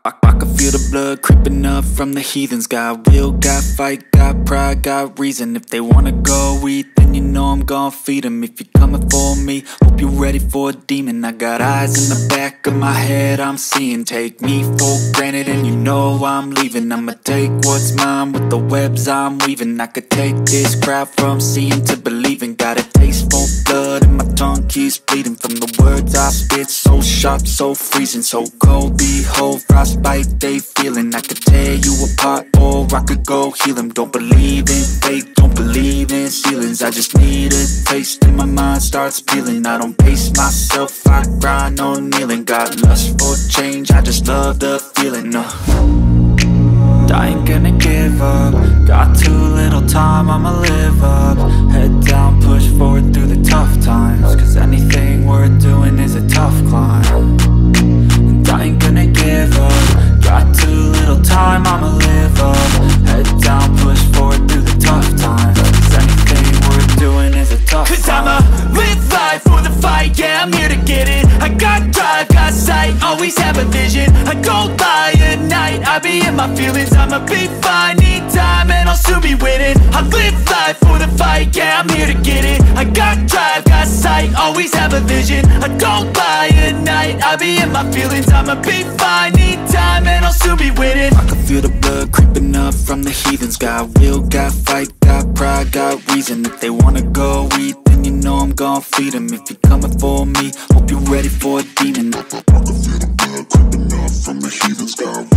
I can feel the blood creeping up from the heathens. Got will, got fight, got pride, got reason. If they wanna go eat, then you know I'm gon' feed them. If you're coming for me, hope you're ready for a demon. I got eyes in the back of my head, I'm seeing. Take me for granted and you know I'm leaving. I'ma take what's mine with the webs I'm weaving. I could take this crowd from seeing to believing. Got a taste for blood and my tongue keeps bleeding from the words I spit. So sharp, so freezing, so cold. Behold, frostbite they feeling. I could tear you apart or I could go heal them. Don't believe in fate, don't believe in ceilings. I just need a taste and my mind starts peeling. I don't pace myself, I grind on kneeling. Got lust for change, I just love the feeling. I ain't gonna give up. Got too little time, I'ma live up. Head down, push forward through the tough times. Cause anything worth doing is a tough climb. And I ain't gonna give up. Got too little time, I'ma live up. Head down, push forward through the tough times. Cause anything worth doing is a tough climb. Cause I'ma live life for the fight, yeah, I'm here to get it. I got drive, got sight, always have a vision. I don't lie at night, I be in my feelings. I'ma be fine, need time and I'll soon be winning. I live life for the fight, yeah, I'm here to get it. I got drive, got sight, always have a vision. I don't lie at night, I be in my feelings. I'ma be fine, need time and I'll soon be winning. I can feel the blood creeping up from the heathens. Got will, got fight, got pride, got reason. If they wanna go eat, then you know I'm gon' feed them. If you're coming for me, hope you're ready for a demon. I can feel the blood creeping up from the heathens. Got